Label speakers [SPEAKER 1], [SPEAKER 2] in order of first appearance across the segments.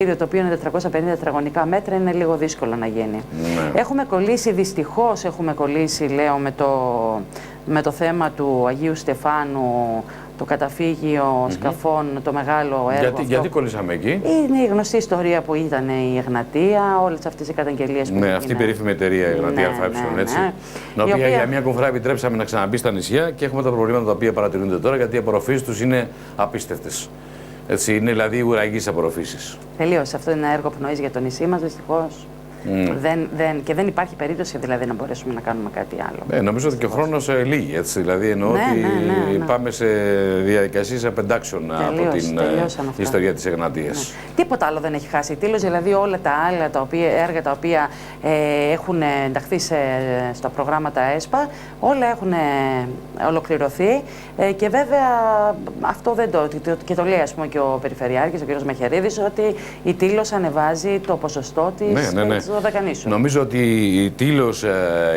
[SPEAKER 1] το οποίο είναι 450 τετραγωνικά μέτρα, είναι λίγο δύσκολο να γίνει. Ναι. Έχουμε κολλήσει, δυστυχώς έχουμε κολλήσει, λέω, με το θέμα του Αγίου Στεφάνου, το καταφύγιο σκαφών, το μεγάλο έργο.
[SPEAKER 2] Γιατί κολλήσαμε εκεί?
[SPEAKER 1] Είναι η γνωστή ιστορία που ήταν η Εγνατία, όλες αυτές οι καταγγελίες που
[SPEAKER 2] ναι, αυτή η περίφημη εταιρεία, η Εγνατία ΑΕ, έτσι. Την οποία για μια κομφρά επιτρέψαμε να ξαναμπεί στα νησιά και έχουμε τα προβλήματα τα οποία παρατηρούνται τώρα, γιατί οι απορροφήσεις τους είναι απίστευτες. Έτσι, είναι δηλαδή ουραγείς απορροφήσεις.
[SPEAKER 1] Τελείωσε. Αυτό είναι ένα έργο πνοής για το νησί μας, δυστυχώς. Και δεν υπάρχει περίπτωση δηλαδή να μπορέσουμε να κάνουμε κάτι άλλο.
[SPEAKER 2] Νομίζω ότι και ο χρόνος λύγει, έτσι. Δηλαδή εννοώ ότι πάμε σε διαδικασίες απεντάξεων από την ιστορία της Εγνατίας.
[SPEAKER 1] Τίποτα άλλο δεν έχει χάσει η Τήλος, δηλαδή όλα τα άλλα έργα τα οποία έχουν ενταχθεί στα προγράμματα ΕΣΠΑ, όλα έχουν ολοκληρωθεί και βέβαια αυτό δεν και το λέει, ας πούμε, και ο Περιφερειάρχης, ο κ. Μαχαιρίδης, ότι η Τήλος ανεβάζει το ποσοστό της.
[SPEAKER 2] Νομίζω ότι η Τήλος,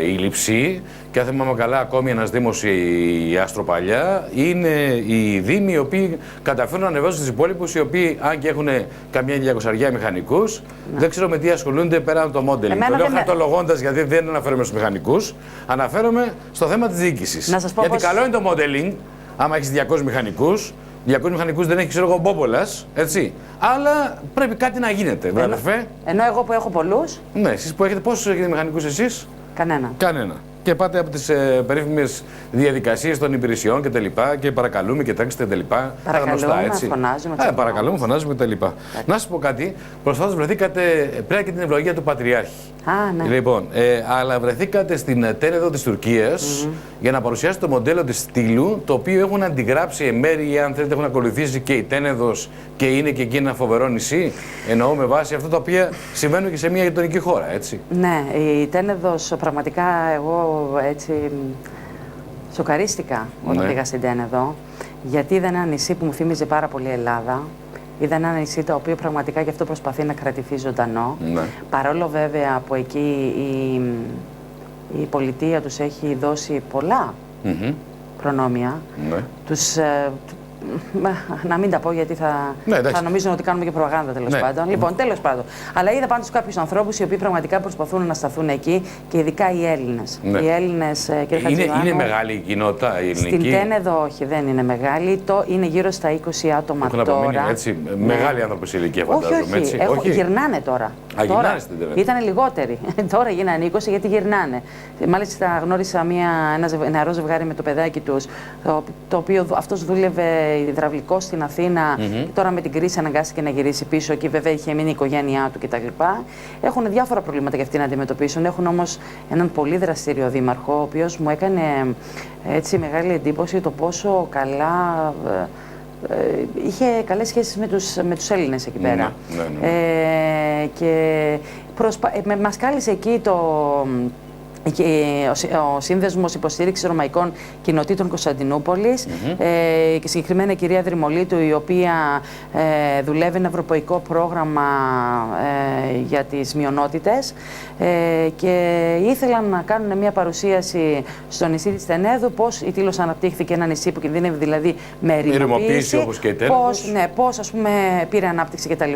[SPEAKER 2] η Λειψή και αν θυμάμαι καλά ακόμη ένας δήμος, η Αστροπαλιά, είναι οι δήμοι οι οποίοι καταφέρουν να ανεβάζουν τις υπόλοιπους, οι οποίοι αν και έχουν καμιά 200 μηχανικούς, δεν ξέρω με τι ασχολούνται πέραν το modeling. Το λέω χαρτολογώντας, γιατί δεν αναφέρομαι στους μηχανικούς, αναφέρομαι στο θέμα της διοίκησης. Γιατί καλό είναι το modeling, άμα έχεις 200 μηχανικούς. 200 μηχανικούς δεν έχει, ξέρω εγώ, Μπόμπολας, έτσι. Αλλά πρέπει κάτι να γίνεται, βέβαια.
[SPEAKER 1] Ενώ εγώ που έχω πολλούς.
[SPEAKER 2] Ναι, εσείς που έχετε, πόσους έχετε μηχανικούς εσείς?
[SPEAKER 1] Κανένα.
[SPEAKER 2] Και πάτε από τις περίφημες διαδικασίες των υπηρεσιών και τα λοιπά και παρακαλούμε και τρέξτε τα λοιπά. Παρακαλούμε, φωνάζουμε και τα λοιπά. Να σας πω κάτι, προσφάτως βρεθήκατε πέρα και την ευλογία του Πατριάρχη.
[SPEAKER 1] Ναι.
[SPEAKER 2] Λοιπόν, αλλά βρεθήκατε στην Τένεδο της Τουρκίας για να παρουσιάσετε το μοντέλο της Στήλου, το οποίο έχουν αντιγράψει εμέρη ή αν θέλετε έχουν ακολουθήσει και η Τένεδος και είναι και εκεί ένα φοβερό νησί. Εννοώ με βάση αυτά τα οποία συμβαίνουν και σε μια γειτονική χώρα, έτσι.
[SPEAKER 1] Ναι, η Τένεδος πραγματικά εγώ έτσι σοκαρίστηκα όταν πήγα στην Τένεδο, γιατί είδα ένα νησί που μου θύμιζε πάρα πολύ Ελλάδα. Είδα ένα νησί το οποίο πραγματικά και αυτό προσπαθεί να κρατηθεί ζωντανό. Παρόλο βέβαια που εκεί η πολιτεία τους έχει δώσει πολλά προνόμια. Να μην τα πω γιατί θα νομίζουν ότι κάνουμε και προπαγάνδα τέλος πάντων. Λοιπόν, τέλος πάντων. Αλλά είδα πάντως κάποιους ανθρώπους οι οποίοι πραγματικά προσπαθούν να σταθούν εκεί και ειδικά οι Έλληνες. Οι Έλληνες,
[SPEAKER 2] είναι μεγάλη η κοινότητα η ελληνική?
[SPEAKER 1] Στην Τένεδο όχι, δεν είναι μεγάλη. Είναι γύρω στα 20 άτομα τώρα.
[SPEAKER 2] Έτσι, μεγάλοι άνθρωποι σε ηλικία, φαντάζομαι.
[SPEAKER 1] Όχι, γυρνάνε τώρα. Ήταν λιγότεροι. Τώρα γίνανε 20 γιατί γυρνάνε. Μάλιστα γνώρισα ένα νεαρό ζευγάρι με το παιδάκι τους, το οποίο αυτός δούλευε υδραυλικό στην Αθήνα και τώρα με την κρίση αναγκάστηκε να γυρίσει πίσω. Εκεί βέβαια είχε μείνει η οικογένειά του κτλ. Έχουν διάφορα προβλήματα για αυτοί να αντιμετωπίσουν. Έχουν όμως έναν πολύ δραστήριο δήμαρχο, ο οποίος μου έκανε έτσι μεγάλη εντύπωση το πόσο καλά είχε καλές σχέσεις με τους Έλληνες εκεί πέρα. Και μας κάλεσε εκεί ο Σύνδεσμος Υποστήριξης Ρωμαϊκών Κοινοτήτων Κωνσταντινούπολης και συγκεκριμένα η κυρία Δρυμολίτου, η οποία δουλεύει ένα ευρωπαϊκό πρόγραμμα για τις μειονότητες και ήθελαν να κάνουν μια παρουσίαση στο νησί της Τενέδου, πώς η Τήλος αναπτύχθηκε, ένα νησί που κινδύνευε δηλαδή με ερημοποίηση,
[SPEAKER 2] όπως και η Τένεδος.
[SPEAKER 1] Πώς ας πούμε πήρε ανάπτυξη κτλ.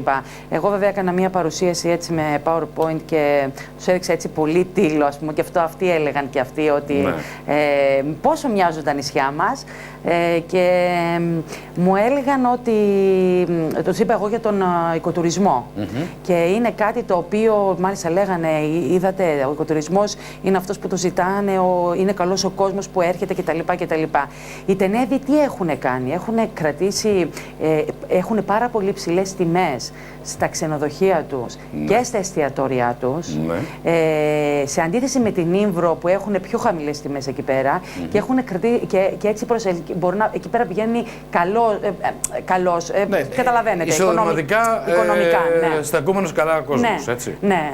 [SPEAKER 1] Εγώ βέβαια έκανα μια παρουσίαση έτσι με PowerPoint και τους έδειξα έτσι πολύ Τήλο, ας πούμε, και αυτό αυτοί έλεγαν και αυτοί ότι πόσο μοιάζουν τα νησιά μας και μου έλεγαν ότι, το είπα εγώ για τον οικοτουρισμό και είναι κάτι το οποίο μάλιστα λέγανε, είδατε, ο οικοτουρισμός είναι αυτός που το ζητάνε, είναι καλός ο κόσμος που έρχεται κτλ. Οι Τενέδοι τι έχουν κάνει? Έχουν κρατήσει, έχουν πάρα πολύ ψηλές τιμές στα ξενοδοχεία τους και στα εστιατόρια τους, σε αντίθεση με την Ήμβρο που έχουν πιο χαμηλές τιμές εκεί πέρα και, έχουν και έτσι εκεί πέρα πηγαίνει καλός, καταλαβαίνετε,
[SPEAKER 2] οικονομικά στακούμενος καλά κόσμος, έτσι.
[SPEAKER 1] Ναι,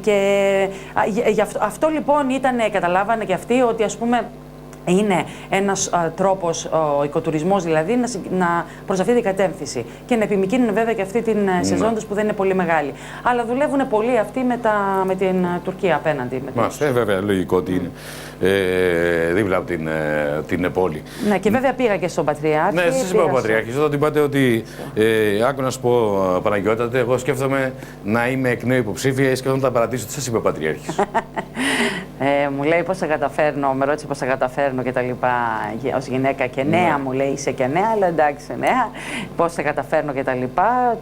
[SPEAKER 1] και αυτό λοιπόν καταλάβανε και αυτοί ότι ας πούμε είναι ένας τρόπος, ο οικοτουρισμός δηλαδή, να προς αυτή την κατεύθυνση. Και να επιμικρύνουν βέβαια και αυτή την σεζόν τους που δεν είναι πολύ μεγάλη. Αλλά δουλεύουν πολύ αυτοί με την Τουρκία απέναντι.
[SPEAKER 2] Βέβαια, λογικό ότι είναι δίπλα από την πόλη.
[SPEAKER 1] Ναι, και βέβαια πήγα και στον Πατριάρχη.
[SPEAKER 2] Ναι, σας είπα ο Πατριάρχης. Όταν είπατε ότι άκου να σου πω, Παναγιώτατε, εγώ σκέφτομαι να είμαι εκ νέου υποψήφια ή σκέφτομαι να τα παρατήσω. Τι σας είπε ο Πατριάρχης?
[SPEAKER 1] Μου λέει πώς θα καταφέρνω, με ρώτησε πώς θα καταφέρνω και τα λοιπά ως γυναίκα και νέα, μου λέει είσαι και νέα, αλλά εντάξει νέα, πώς θα καταφέρνω και τα λοιπά.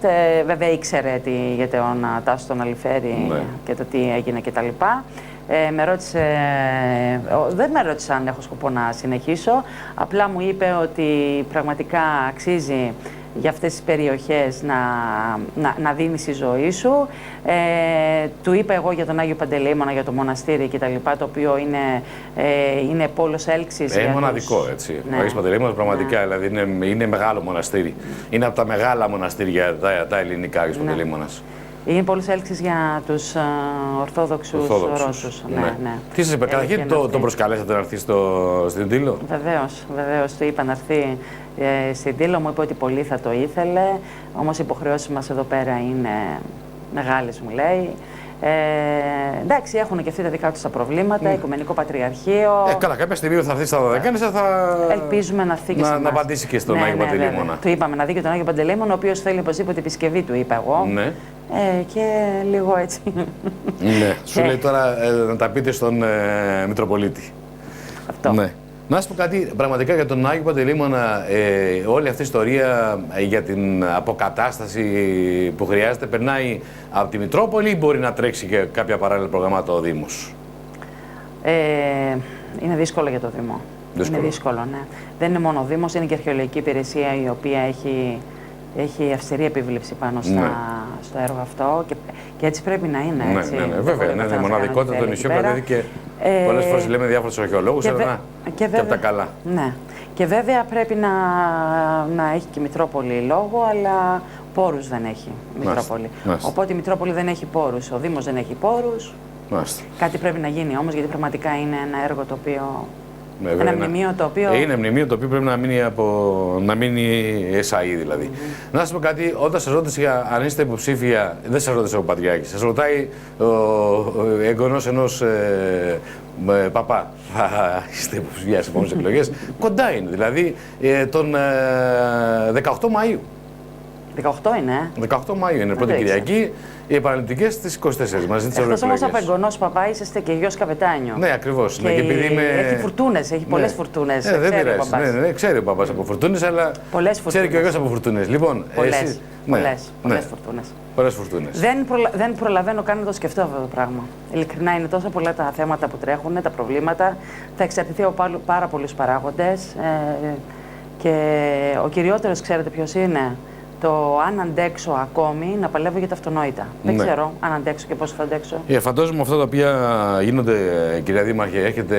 [SPEAKER 1] Βέβαια ήξερε για τον Τάσο τον Αλιφέρη και το τι έγινε και τα λοιπά. Δεν με ρώτησε αν έχω σκοπό να συνεχίσω, απλά μου είπε ότι πραγματικά αξίζει για αυτές τις περιοχές να δίνεις τη ζωή σου. Του είπα εγώ για τον Άγιο Παντελεήμονα, για το μοναστήρι κτλ. Το οποίο είναι πόλος έλξης.
[SPEAKER 2] Μοναδικό, έτσι. Ο Άγιος Παντελεήμονας πραγματικά, δηλαδή είναι μεγάλο μοναστήρι. Είναι από τα μεγάλα μοναστήρια τα ελληνικά, Άγιος Παντελεήμονας.
[SPEAKER 1] Είναι πόλος έλξης για τους Ορθόδοξους Ρώσους. Ναι.
[SPEAKER 2] Τι σας είπε, καταρχήν τον προσκαλέσατε να έρθει στην Τήλο?
[SPEAKER 1] Βεβαίως, του είπα να έρθει στην Τήλο, μου είπε ότι πολύ θα το ήθελε, όμως οι υποχρεώσεις μας εδώ πέρα είναι μεγάλες, μου λέει. Εντάξει, έχουν και αυτοί τα δικά τους τα προβλήματα, Οικουμενικό Πατριαρχείο.
[SPEAKER 2] Καλά, κάποια στιγμή θα έρθει στα Δωδεκάνησα, θα.
[SPEAKER 1] Ελπίζουμε να έρθει και
[SPEAKER 2] να απαντήσει και στον Άγιο Παντελεήμονα.
[SPEAKER 1] Του είπαμε να δει και τον Άγιο Παντελεήμονα, ο οποίος θέλει οπωσδήποτε επισκευή, του είπα εγώ.
[SPEAKER 2] Ναι.
[SPEAKER 1] Και λίγο έτσι.
[SPEAKER 2] Ναι, σου λέει τώρα να τα πείτε στον Μητροπολίτη.
[SPEAKER 1] Αυτό.
[SPEAKER 2] Ναι. Να σας πω κάτι, πραγματικά για τον Άγιο Παντελεήμονα, όλη αυτή η ιστορία για την αποκατάσταση που χρειάζεται περνάει από τη Μητρόπολη ή μπορεί να τρέξει και κάποια παράλληλα προγραμμάτα ο Δήμος?
[SPEAKER 1] Είναι δύσκολο για το Δήμο. Είναι δύσκολο, ναι. Δεν είναι μόνο ο Δήμος, είναι και η Αρχαιολογική Υπηρεσία η οποία έχει αυστηρή επίβλεψη πάνω στο έργο αυτό και έτσι πρέπει να είναι. Έτσι.
[SPEAKER 2] Ναι, βέβαια. Είναι μοναδικότητα το νησιό, δηλαδή και πολλές φορές λέμε διάφορους αρχαιολόγους, αλλά και από τα καλά.
[SPEAKER 1] Ναι. Και βέβαια πρέπει να έχει και η Μητρόπολη λόγο, αλλά πόρους δεν έχει η Μητρόπολη. Οπότε η Μητρόπολη δεν έχει πόρους, ο Δήμος δεν έχει πόρους. Κάτι πρέπει να γίνει όμως, γιατί πραγματικά είναι ένα έργο το οποίο. Ένα μνημείο το οποίο.
[SPEAKER 2] Είναι μνημείο το οποίο πρέπει να μείνει ΕΣΑΗ δηλαδή. Να σας πω κάτι, όταν σας ρώτησα αν είστε υποψήφια, δεν σας ρώτησε ο Πατριάρχης, σας ρωτάει ο εγγονός ενός παπά. Είστε υποψηφιά στις επόμενες εκλογές? Κοντά είναι, δηλαδή τον 18 Μαΐου.
[SPEAKER 1] 18 είναι.
[SPEAKER 2] 18 Μαΐου είναι, πρώτη Κυριακή. Οι επαναληπτικές στις 24 μαζί τις εκλογές.
[SPEAKER 1] Εκτός όμως από εγγονός παπά, είσαστε και γιος καπετάνιο.
[SPEAKER 2] Ναι, ακριβώς.
[SPEAKER 1] Και έχει φουρτούνες, έχει πολλές φουρτούνες.
[SPEAKER 2] Δεν πειράζει. Ναι, ξέρει ο παπάς από φουρτούνες, αλλά ξέρει και ο γιος από φουρτούνες. Λοιπόν,
[SPEAKER 1] πολλές φουρτούνες.
[SPEAKER 2] Πολλές φουρτούνες.
[SPEAKER 1] Δεν προλαβαίνω καν να το σκεφτώ αυτό το πράγμα. Ειλικρινά, είναι τόσο πολλά τα θέματα που τρέχουν, τα προβλήματα. Θα εξαρτηθεί από πάρα πολλούς παράγοντες. Και ο κυριότερος, ξέρετε ποιος είναι? Το αν αντέξω ακόμη να παλεύω για τα αυτονόητα. Δεν ξέρω αν αντέξω και πώς θα αντέξω.
[SPEAKER 2] Φαντάζομαι αυτά τα οποία γίνονται, κυρία Δήμαρχε, έρχεται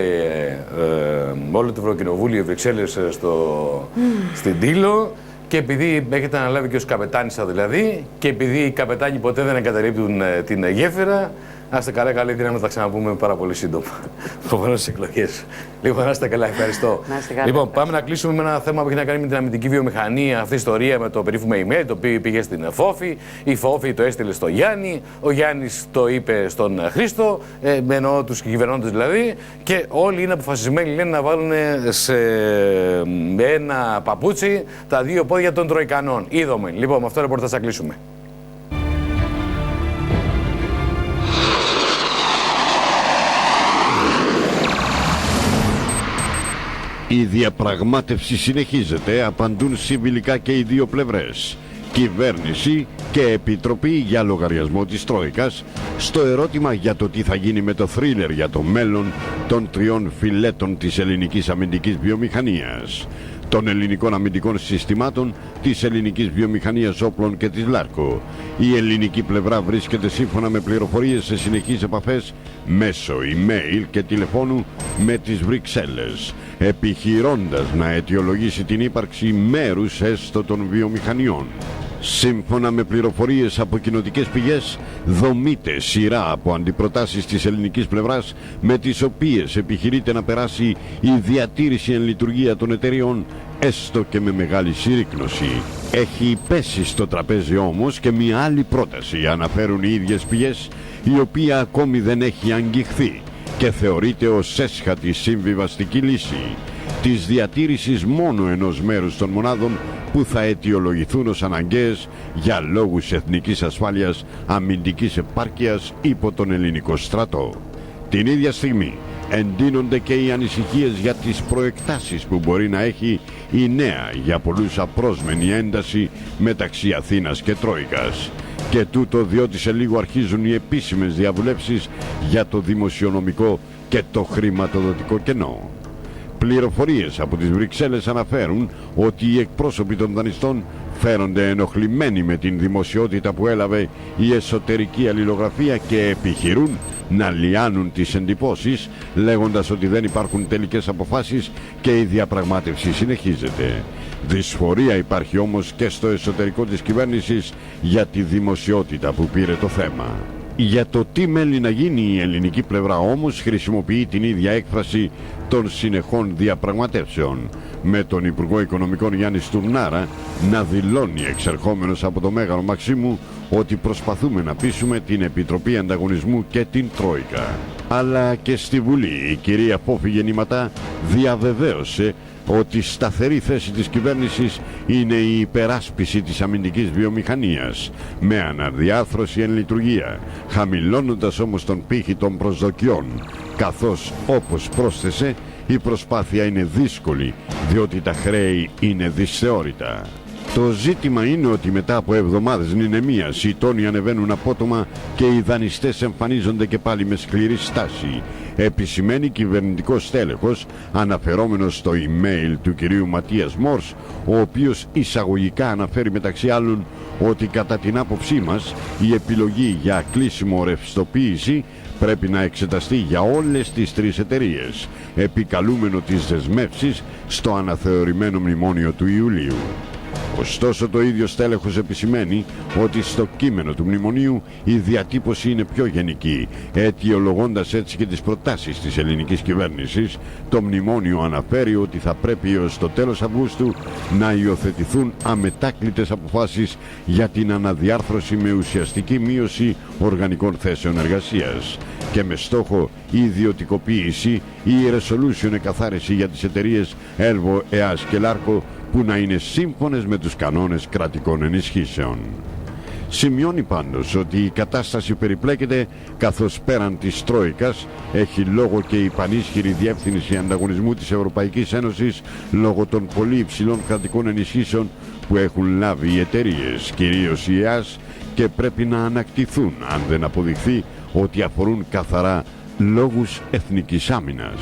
[SPEAKER 2] όλο το Ευρωκοινοβούλιο, οι Βρυξέλλες στην Τήλο, και επειδή έχετε αναλάβει και ως καπετάνισσα δηλαδή, και επειδή οι καπετάνοι ποτέ δεν εγκαταλείπουν την γέφυρα, να είστε καλά, καλή δύναμη, θα τα ξαναπούμε πάρα πολύ σύντομα. Προφανώς στις εκλογές. Λοιπόν, να είστε καλά, ευχαριστώ. Λοιπόν, πάμε να κλείσουμε με ένα θέμα που έχει να κάνει με την αμυντική βιομηχανία. Αυτή η ιστορία με το περίφημο email, το οποίο πήγε στην Φόφη. Η Φόφη το έστειλε στο Γιάννη. Ο Γιάννης το είπε στον Χρήστο. Εννοώ τους κυβερνώντες δηλαδή. Και όλοι είναι αποφασισμένοι, λένε, να βάλουν σε ένα παπούτσι τα δύο πόδια των Τροικανών. Είδαμε. Λοιπόν, με αυτό το ρεπορτάζ θα κλείσουμε.
[SPEAKER 3] Η διαπραγμάτευση συνεχίζεται, απαντούν συμβιλικά και οι δύο πλευρές. Κυβέρνηση και Επιτροπή για λογαριασμό της Τρόικας στο ερώτημα για το τι θα γίνει με το θρίλερ για το μέλλον των τριών φυλέτων της ελληνικής αμυντικής βιομηχανίας, των ελληνικών αμυντικών συστημάτων, της ελληνικής βιομηχανίας όπλων και της Λάρκο. Η ελληνική πλευρά βρίσκεται, σύμφωνα με πληροφορίες, σε συνεχείς επαφές μέσω email και τηλεφώνου με τις Βρυξέλλες, επιχειρώντας να αιτιολογήσει την ύπαρξη μέρους έστω των βιομηχανιών. Σύμφωνα με πληροφορίες από κοινοτικές πηγές, δομείται σειρά από αντιπροτάσεις της ελληνικής πλευράς με τις οποίες επιχειρείται να περάσει η διατήρηση εν λειτουργία των εταιριών, έστω και με μεγάλη συρρίκνωση. Έχει πέσει στο τραπέζι όμως και μια άλλη πρόταση, αναφέρουν οι ίδιες πηγές, η οποία ακόμη δεν έχει αγγιχθεί και θεωρείται ως έσχατη συμβιβαστική λύση της διατήρησης μόνο ενός μέρους των μονάδων που θα αιτιολογηθούν ως αναγκαίες για λόγους εθνικής ασφάλειας, αμυντικής επάρκειας υπό τον ελληνικό στρατό. Την ίδια στιγμή εντείνονται και οι ανησυχίες για τις προεκτάσεις που μπορεί να έχει η νέα για πολλούς απρόσμενη ένταση μεταξύ Αθήνας και Τρόικας. Και τούτο διότι σε λίγο αρχίζουν οι επίσημες διαβουλεύσεις για το δημοσιονομικό και το χρηματοδοτικό κενό. Πληροφορίες από τις Βρυξέλλες αναφέρουν ότι οι εκπρόσωποι των δανειστών φέρονται ενοχλημένοι με την δημοσιότητα που έλαβε η εσωτερική αλληλογραφία και επιχειρούν να λιάνουν τις εντυπώσεις, λέγοντας ότι δεν υπάρχουν τελικές αποφάσεις και η διαπραγμάτευση συνεχίζεται. Δυσφορία υπάρχει όμως και στο εσωτερικό της κυβέρνησης για τη δημοσιότητα που πήρε το θέμα. Για το τι μέλει να γίνει η ελληνική πλευρά όμως χρησιμοποιεί την ίδια έκφραση των συνεχών διαπραγματεύσεων, με τον Υπουργό Οικονομικών Γιάννη Στουρνάρα να δηλώνει εξερχόμενος από το Μέγαρο Μαξίμου ότι προσπαθούμε να πείσουμε την Επιτροπή Ανταγωνισμού και την Τρόικα. Αλλά και στη Βουλή η κυρία Φόφη Γεννηματά διαβεβαίωσε ότι σταθερή θέση της κυβέρνησης είναι η υπεράσπιση της αμυντικής βιομηχανίας με αναδιάρθρωση εν λειτουργία, χαμηλώνοντας όμως τον πύχη των προσδοκιών, καθώς όπως πρόσθεσε η προσπάθεια είναι δύσκολη διότι τα χρέη είναι δυσθεώρητα. Το ζήτημα είναι ότι μετά από εβδομάδες νηνεμίας οι τόνοι ανεβαίνουν απότομα και οι δανειστές εμφανίζονται και πάλι με σκληρή στάση, επισημαίνει κυβερνητικός στέλεχος αναφερόμενος στο email του κυρίου Ματίας Μόρς, ο οποίος εισαγωγικά αναφέρει μεταξύ άλλων ότι κατά την άποψή μας η επιλογή για κλείσιμο ρευστοποίηση πρέπει να εξεταστεί για όλες τις τρεις εταιρείες, επικαλούμενο τις δεσμεύσεις στο αναθεωρημένο μνημόνιο του Ιουλίου. Ωστόσο το ίδιο στέλεχος επισημαίνει ότι στο κείμενο του μνημονίου η διατύπωση είναι πιο γενική, αιτιολογώντας έτσι και τις προτάσεις της ελληνικής κυβέρνησης. Το μνημόνιο αναφέρει ότι θα πρέπει έως το τέλος Αυγούστου να υιοθετηθούν αμετάκλητες αποφάσεις για την αναδιάρθρωση με ουσιαστική μείωση οργανικών θέσεων εργασίας και με στόχο η ιδιωτικοποίηση ή η resolution εκαθάριση για τις εταιρείες Έλβο, ΕΑΣ και Λάρκο που να είναι σύμφωνες με τους κανόνες κρατικών ενισχύσεων. Σημειώνει πάντως ότι η κατάσταση περιπλέκεται καθώς πέραν της Τρόικας έχει λόγο και η πανίσχυρη διεύθυνση ανταγωνισμού της Ευρωπαϊκής Ένωσης λόγω των πολύ υψηλών κρατικών ενισχύσεων που έχουν λάβει οι εταιρείες, κυρίως η ΕΑΣ, και πρέπει να ανακτηθούν αν δεν αποδειχθεί ότι αφορούν καθαρά λόγους εθνικής άμυνας.